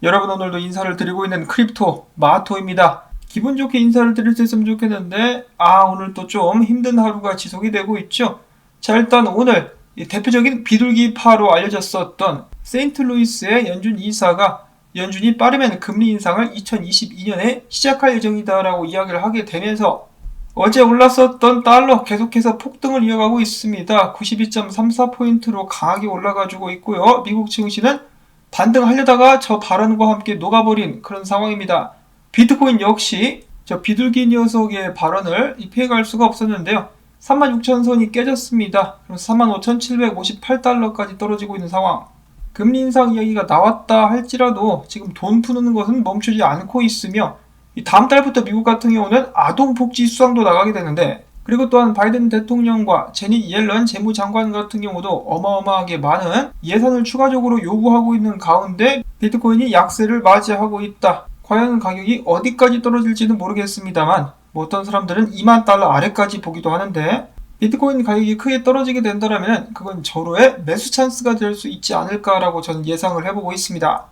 여러분, 오늘도 인사를 드리고 있는 크립토 마토입니다. 기분 좋게 인사를 드릴 수 있으면 좋겠는데 오늘 또 좀 힘든 하루가 지속이 되고 있죠. 자, 일단 오늘 대표적인 비둘기파로 알려졌었던 세인트루이스의 연준 이사가 연준이 빠르면 금리 인상을 2022년에 시작할 예정이다라고 이야기를 하게 되면서 어제 올랐었던 달러 계속해서 폭등을 이어가고 있습니다. 92.34포인트로 강하게 올라가지고 있고요. 미국 증시는 반등하려다가 저 발언과 함께 녹아버린 그런 상황입니다. 비트코인 역시 저 비둘기 녀석의 발언을 피해갈 수가 없었는데요. 36,000선이 깨졌습니다. 그래서 35,758달러까지 떨어지고 있는 상황. 금리 인상 이야기가 나왔다 할지라도 지금 돈 푸는 것은 멈추지 않고 있으며 다음 달부터 미국 같은 경우는 아동복지 수당도 나가게 되는데, 그리고 또한 바이든 대통령과 제닛 옐런 재무장관 같은 경우도 어마어마하게 많은 예산을 추가적으로 요구하고 있는 가운데 비트코인이 약세를 맞이하고 있다. 과연 가격이 어디까지 떨어질지는 모르겠습니다만 어떤 사람들은 2만 달러 아래까지 보기도 하는데, 비트코인 가격이 크게 떨어지게 된다면 그건 절호의 매수 찬스가 될 수 있지 않을까라고 저는 예상을 해보고 있습니다.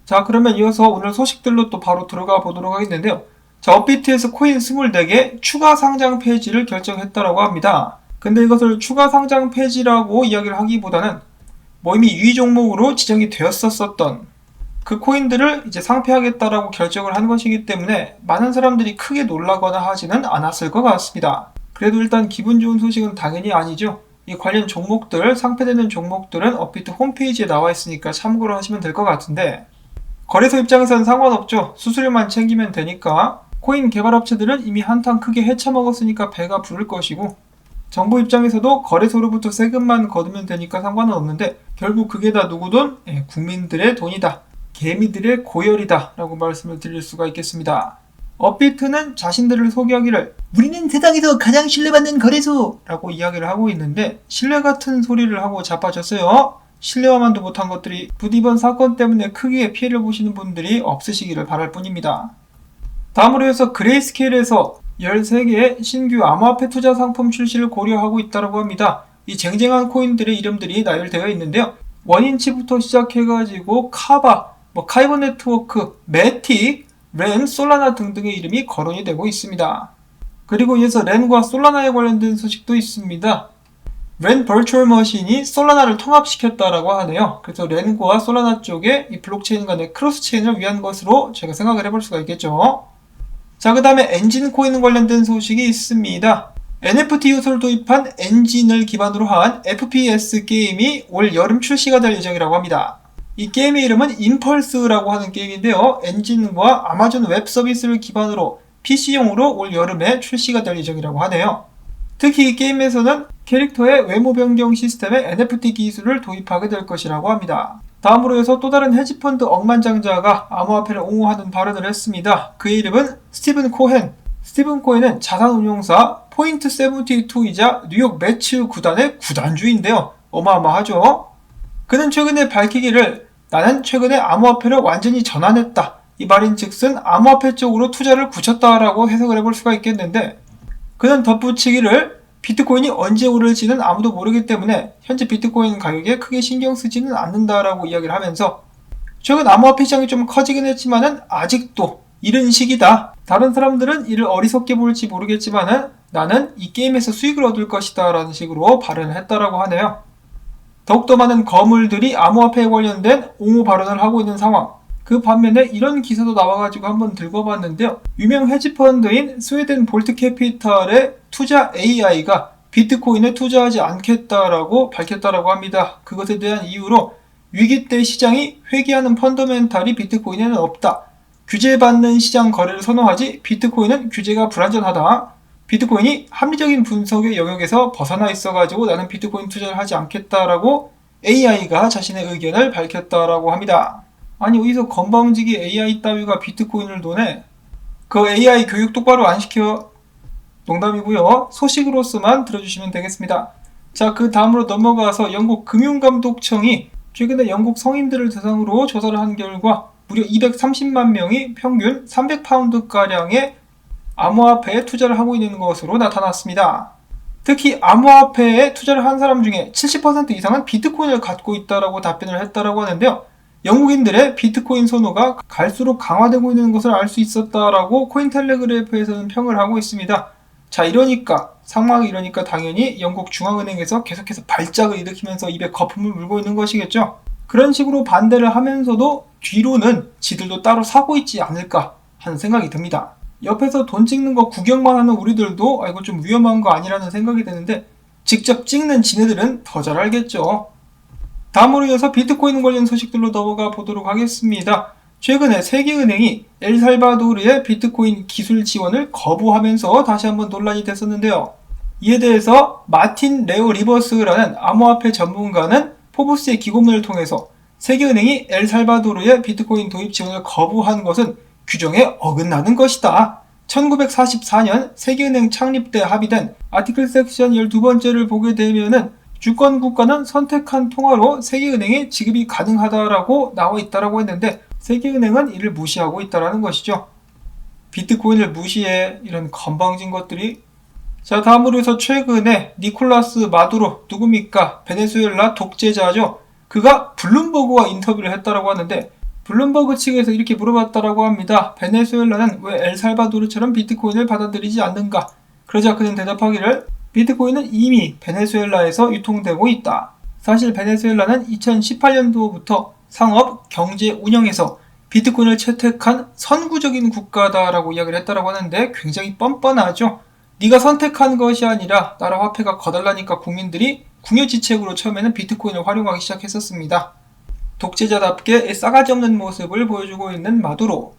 자, 그러면 이어서 오늘 소식들로 또 바로 들어가 보도록 하겠는데요. 자, 업비트에서 코인 24개 추가 상장 폐지를 결정했다라고 합니다. 근데 이것을 추가 상장 폐지라고 이야기를 하기보다는 이미 유의 종목으로 지정이 되었었던 그 코인들을 이제 상폐하겠다라고 결정을 한 것이기 때문에 많은 사람들이 크게 놀라거나 하지는 않았을 것 같습니다. 그래도 일단 기분 좋은 소식은 당연히 아니죠. 이 관련 종목들, 상폐되는 종목들은 업비트 홈페이지에 나와 있으니까 참고를 하시면 될 것 같은데, 거래소 입장에서는 상관없죠. 수수료만 챙기면 되니까. 코인 개발업체들은 이미 한탕 크게 헤쳐먹었으니까 배가 부를 것이고, 정부 입장에서도 거래소로부터 세금만 거두면 되니까 상관은 없는데, 결국 그게 다 누구 돈? 국민들의 돈이다. 개미들의 고열이다 라고 말씀을 드릴 수가 있겠습니다. 업비트는 자신들을 소개하기를 우리는 세상에서 가장 신뢰받는 거래소 라고 이야기를 하고 있는데, 신뢰 같은 소리를 하고 자빠졌어요. 신뢰화만도 못한 것들이 부디 이번 사건 때문에 크게 피해를 보시는 분들이 없으시기를 바랄 뿐입니다. 다음으로 해서 그레이스케일에서 13개의 신규 암호화폐 투자 상품 출시를 고려하고 있다고 합니다. 이 쟁쟁한 코인들의 이름들이 나열되어 있는데요. 원인치부터 시작해가지고 카바, 카이버 네트워크, 매틱, 렌, 솔라나 등등의 이름이 거론이 되고 있습니다. 그리고 이어서 렌과 솔라나에 관련된 소식도 있습니다. 렌 버추얼 머신이 솔라나를 통합시켰다라고 하네요. 그래서 렌과 솔라나 쪽에 이 블록체인 간의 크로스 체인을 위한 것으로 제가 생각을 해볼 수가 있겠죠. 자, 그 다음에 엔진 코인 관련된 소식이 있습니다. NFT 요소를 도입한 엔진을 기반으로 한 FPS 게임이 올 여름 출시가 될 예정이라고 합니다. 이 게임의 이름은 임펄스라고 하는 게임인데요. 엔진과 아마존 웹 서비스를 기반으로 PC용으로 올 여름에 출시가 될 예정이라고 하네요. 특히 이 게임에서는 캐릭터의 외모 변경 시스템에 NFT 기술을 도입하게 될 것이라고 합니다. 다음으로 해서 또 다른 헤지펀드 억만장자가 암호화폐를 옹호하는 발언을 했습니다. 그의 이름은 스티븐 코헨. 스티븐 코헨은 자산운용사 포인트72이자 뉴욕 매츠 구단의 구단주인데요. 어마어마하죠. 그는 최근에 밝히기를 나는 최근에 암호화폐를 완전히 전환했다. 이 말인즉슨 암호화폐 쪽으로 투자를 굳혔다라고 해석을 해볼 수가 있겠는데, 그는 덧붙이기를 비트코인이 언제 오를지는 아무도 모르기 때문에 현재 비트코인 가격에 크게 신경 쓰지는 않는다라고 이야기를 하면서, 최근 암호화폐 시장이 좀 커지긴 했지만은 아직도 이른 시기다. 다른 사람들은 이를 어리석게 볼지 모르겠지만은 나는 이 게임에서 수익을 얻을 것이다 라는 식으로 발언을 했다라고 하네요. 더욱더 많은 거물들이 암호화폐에 관련된 옹호 발언을 하고 있는 상황. 그 반면에 이런 기사도 나와가지고 한번 들고봤는데요. 유명 헤지펀드인 스웨덴 볼트 캐피탈의 투자 AI가 비트코인에 투자하지 않겠다라고 밝혔다라고 합니다. 그것에 대한 이유로 위기 때 시장이 회귀하는 펀더멘탈이 비트코인에는 없다. 규제받는 시장 거래를 선호하지 비트코인은 규제가 불안전하다. 비트코인이 합리적인 분석의 영역에서 벗어나 있어가지고 나는 비트코인 투자를 하지 않겠다라고 AI가 자신의 의견을 밝혔다라고 합니다. 아니, 어디서 건방지게 AI 따위가 비트코인을 도네? 그 AI 교육 똑바로 안 시켜? 농담이고요. 소식으로서만 들어주시면 되겠습니다. 자, 그 다음으로 넘어가서 영국 금융감독청이 최근에 영국 성인들을 대상으로 조사를 한 결과 무려 230만 명이 평균 300파운드가량의 암호화폐에 투자를 하고 있는 것으로 나타났습니다. 특히 암호화폐에 투자를 한 사람 중에 70% 이상은 비트코인을 갖고 있다라고 답변을 했다라고 하는데요. 영국인들의 비트코인 선호가 갈수록 강화되고 있는 것을 알 수 있었다라고 코인텔레그래프에서는 평을 하고 있습니다. 자, 상황이 이러니까 당연히 영국 중앙은행에서 계속해서 발작을 일으키면서 입에 거품을 물고 있는 것이겠죠. 그런 식으로 반대를 하면서도 뒤로는 지들도 따로 사고 있지 않을까 하는 생각이 듭니다. 옆에서 돈 찍는 거 구경만 하는 우리들도 이거 좀 위험한 거 아니라는 생각이 드는데 직접 찍는 지네들은 더 잘 알겠죠. 다음으로 이어서 비트코인 관련 소식들로 넘어가 보도록 하겠습니다. 최근에 세계은행이 엘살바도르의 비트코인 기술 지원을 거부하면서 다시 한번 논란이 됐었는데요. 이에 대해서 마틴 레오 리버스라는 암호화폐 전문가는 포브스의 기고문을 통해서 세계은행이 엘살바도르의 비트코인 도입 지원을 거부한 것은 규정에 어긋나는 것이다. 1944년 세계은행 창립 때 합의된 아티클 섹션 12번째를 보게 되면은 주권 국가는 선택한 통화로 세계은행에 지급이 가능하다라고 나와 있다라고 했는데 세계은행은 이를 무시하고 있다라는 것이죠. 비트코인을 무시해 이런 건방진 것들이. 자, 다음으로 해서 최근에 니콜라스 마두로 누굽니까? 베네수엘라 독재자죠. 그가 블룸버그와 인터뷰를 했다라고 하는데 블룸버그 측에서 이렇게 물어봤다라고 합니다. 베네수엘라는 왜 엘살바도르처럼 비트코인을 받아들이지 않는가? 그러자 그는 대답하기를 비트코인은 이미 베네수엘라에서 유통되고 있다. 사실 베네수엘라는 2018년도부터 상업, 경제 운영에서 비트코인을 채택한 선구적인 국가다라고 이야기를 했다라고 하는데 굉장히 뻔뻔하죠. 네가 선택한 것이 아니라 나라 화폐가 거달라니까 국민들이 궁여지책으로 처음에는 비트코인을 활용하기 시작했었습니다. 독재자답게 싸가지 없는 모습을 보여주고 있는 마두로.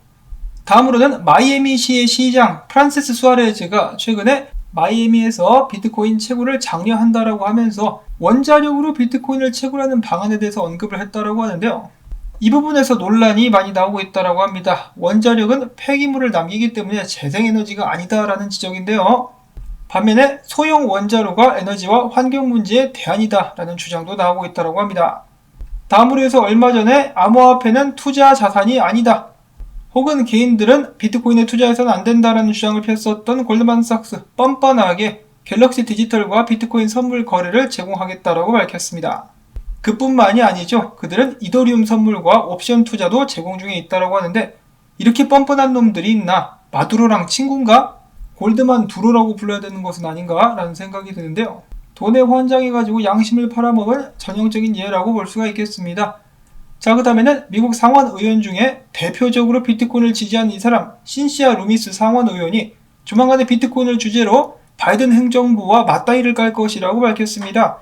다음으로는 마이애미시의 시장 프란세스 수아레즈가 최근에 마이애미에서 비트코인 채굴을 장려한다라고 하면서 원자력으로 비트코인을 채굴하는 방안에 대해서 언급을 했다라고 하는데요. 이 부분에서 논란이 많이 나오고 있다라고 합니다. 원자력은 폐기물을 남기기 때문에 재생에너지가 아니다라는 지적인데요. 반면에 소형 원자로가 에너지와 환경 문제의 대안이다라는 주장도 나오고 있다라고 합니다. 다음으로 해서 얼마 전에 암호화폐는 투자 자산이 아니다. 혹은 개인들은 비트코인에 투자해서는 안 된다라는 주장을 폈었던 골드만삭스 뻔뻔하게 갤럭시 디지털과 비트코인 선물 거래를 제공하겠다라고 밝혔습니다. 그뿐만이 아니죠. 그들은 이더리움 선물과 옵션 투자도 제공 중에 있다라고 하는데 이렇게 뻔뻔한 놈들이 있나? 마두로랑 친구인가? 골드만 두로라고 불러야 되는 것은 아닌가? 라는 생각이 드는데요. 돈에 환장해가지고 양심을 팔아먹은 전형적인 예라고 볼 수가 있겠습니다. 자, 그 다음에는 미국 상원 의원 중에 대표적으로 비트코인을 지지한 이 사람 신시아 루미스 상원 의원이 조만간에 비트코인을 주제로 바이든 행정부와 맞다이를 깔 것이라고 밝혔습니다.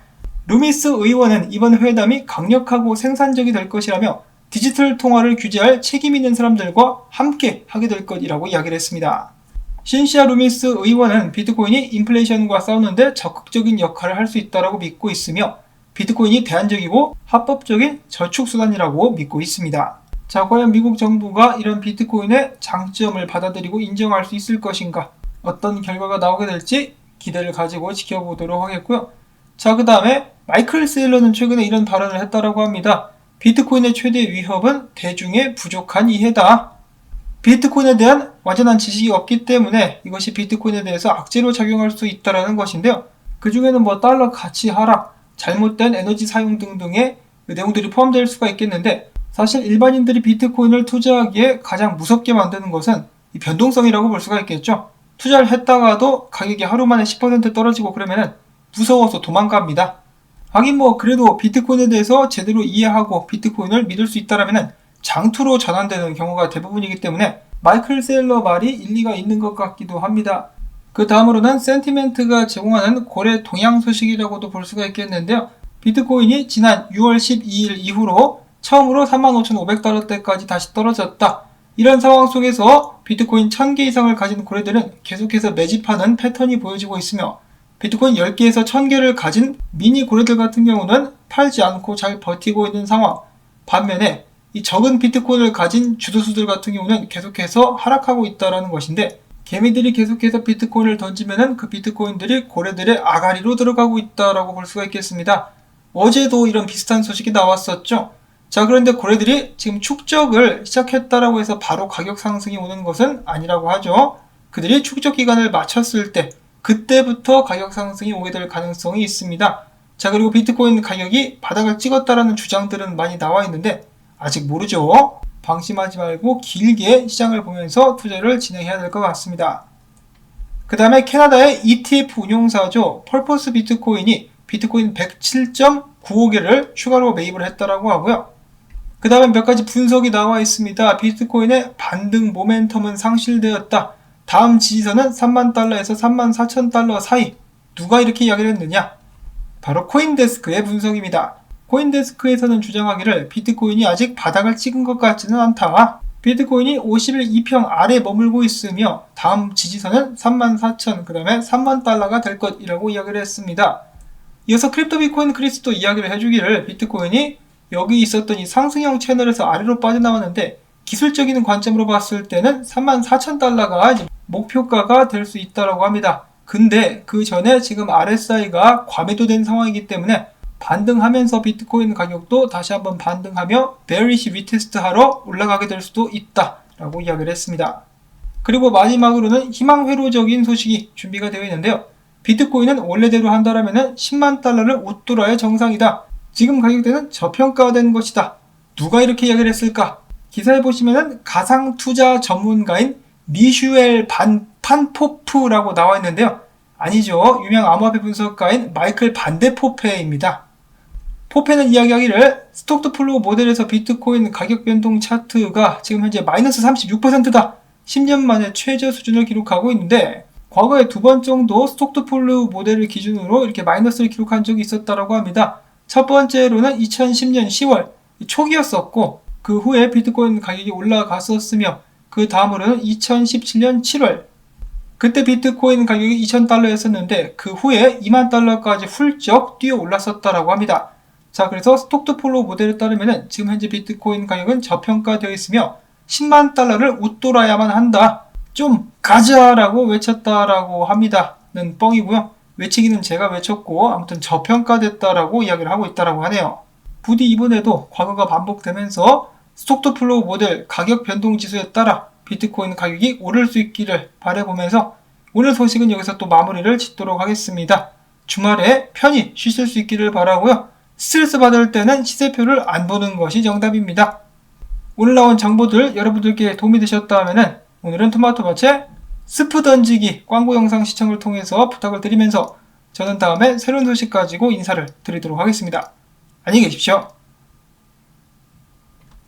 루미스 의원은 이번 회담이 강력하고 생산적이 될 것이라며 디지털 통화를 규제할 책임 있는 사람들과 함께 하게 될 것이라고 이야기를 했습니다. 신시아 루미스 의원은 비트코인이 인플레이션과 싸우는데 적극적인 역할을 할 수 있다고 믿고 있으며 비트코인이 대안적이고 합법적인 저축수단이라고 믿고 있습니다. 자, 과연 미국 정부가 이런 비트코인의 장점을 받아들이고 인정할 수 있을 것인가? 어떤 결과가 나오게 될지 기대를 가지고 지켜보도록 하겠고요. 자, 그 다음에 마이클 세일러는 최근에 이런 발언을 했다라고 합니다. 비트코인의 최대 위협은 대중의 부족한 이해다. 비트코인에 대한 완전한 지식이 없기 때문에 이것이 비트코인에 대해서 악재로 작용할 수 있다는 것인데요. 그 중에는 달러 가치 하락, 잘못된 에너지 사용 등등의 내용들이 포함될 수가 있겠는데 사실 일반인들이 비트코인을 투자하기에 가장 무섭게 만드는 것은 이 변동성이라고 볼 수가 있겠죠. 투자를 했다가도 가격이 하루 만에 10% 떨어지고 그러면은 무서워서 도망갑니다. 하긴 그래도 비트코인에 대해서 제대로 이해하고 비트코인을 믿을 수 있다라면은 장투로 전환되는 경우가 대부분이기 때문에 마이클 세일러 말이 일리가 있는 것 같기도 합니다. 그 다음으로는 센티멘트가 제공하는 고래 동향 소식이라고도 볼 수가 있겠는데요. 비트코인이 지난 6월 12일 이후로 처음으로 35,500달러대까지 다시 떨어졌다. 이런 상황 속에서 비트코인 1000개 이상을 가진 고래들은 계속해서 매집하는 패턴이 보여지고 있으며 비트코인 10개에서 1000개를 가진 미니 고래들 같은 경우는 팔지 않고 잘 버티고 있는 상황. 반면에 이 적은 비트코인을 가진 주도수들 같은 경우는 계속해서 하락하고 있다는 것인데 개미들이 계속해서 비트코인을 던지면은 그 비트코인들이 고래들의 아가리로 들어가고 있다라고 볼 수가 있겠습니다. 어제도 이런 비슷한 소식이 나왔었죠. 자, 그런데 고래들이 지금 축적을 시작했다라고 해서 바로 가격 상승이 오는 것은 아니라고 하죠. 그들이 축적 기간을 마쳤을 때 그때부터 가격 상승이 오게 될 가능성이 있습니다. 자, 그리고 비트코인 가격이 바닥을 찍었다라는 주장들은 많이 나와 있는데 아직 모르죠. 방심하지 말고 길게 시장을 보면서 투자를 진행해야 될 것 같습니다. 그 다음에 캐나다의 ETF 운용사죠. 펄포스 비트코인이 비트코인 107.95개를 추가로 매입을 했다라고 하고요. 그 다음에 몇 가지 분석이 나와 있습니다. 비트코인의 반등 모멘텀은 상실되었다. 다음 지지선은 30,000달러에서 34,000달러 사이. 누가 이렇게 이야기를 했느냐? 바로 코인데스크의 분석입니다. 코인데스크에서는 주장하기를 비트코인이 아직 바닥을 찍은 것 같지는 않다. 비트코인이 50일 2평 아래 머물고 있으며 다음 지지선은 34,000, 그 다음에 30,000달러가 될 것이라고 이야기를 했습니다. 이어서 크립토 비트코인 크리스도 이야기를 해주기를 비트코인이 여기 있었던 이 상승형 채널에서 아래로 빠져나왔는데 기술적인 관점으로 봤을 때는 34,000달러가 목표가가 될 수 있다고 합니다. 근데 그 전에 지금 RSI가 과매도된 상황이기 때문에 반등하면서 비트코인 가격도 다시 한번 반등하며 베리시 리테스트 하러 올라가게 될 수도 있다 라고 이야기를 했습니다. 그리고 마지막으로는 희망회로적인 소식이 준비가 되어 있는데요. 비트코인은 원래대로 한다면 10만 달러를 웃돌아야 정상이다. 지금 가격대는 저평가된 것이다. 누가 이렇게 이야기를 했을까? 기사에 보시면은 가상투자 전문가인 미슈엘 판포프라고 나와 있는데요. 아니죠. 유명 암호화폐 분석가인 마이클 반데포페입니다. 포페는 이야기하기를 스톡드 플로우 모델에서 비트코인 가격 변동 차트가 지금 현재 마이너스 36%다. 10년 만에 최저 수준을 기록하고 있는데 과거에 2번 정도 스톡드 플로우 모델을 기준으로 이렇게 마이너스를 기록한 적이 있었다고 합니다. 첫 번째로는 2010년 10월 초기였었고 그 후에 비트코인 가격이 올라갔었으며 그 다음으로는 2017년 7월 그때 비트코인 가격이 2,000달러였었는데 그 후에 2만 달러까지 훌쩍 뛰어 올랐었다고 합니다. 자, 그래서 스톡드 플로우 모델에 따르면 지금 현재 비트코인 가격은 저평가되어 있으며 10만 달러를 웃돌아야만 한다. 좀 가자라고 외쳤다라고 합니다는 뻥이고요. 외치기는 제가 외쳤고 아무튼 저평가됐다라고 이야기를 하고 있다라고 하네요. 부디 이번에도 과거가 반복되면서 스톡드 플로우 모델 가격 변동 지수에 따라 비트코인 가격이 오를 수 있기를 바라보면서 오늘 소식은 여기서 또 마무리를 짓도록 하겠습니다. 주말에 편히 쉬실 수 있기를 바라고요. 스트레스 받을 때는 시세표를 안 보는 것이 정답입니다. 오늘 나온 정보들 여러분들께 도움이 되셨다면 오늘은 토마토밭에 스프 던지기 광고 영상 시청을 통해서 부탁을 드리면서 저는 다음에 새로운 소식 가지고 인사를 드리도록 하겠습니다. 안녕히 계십시오.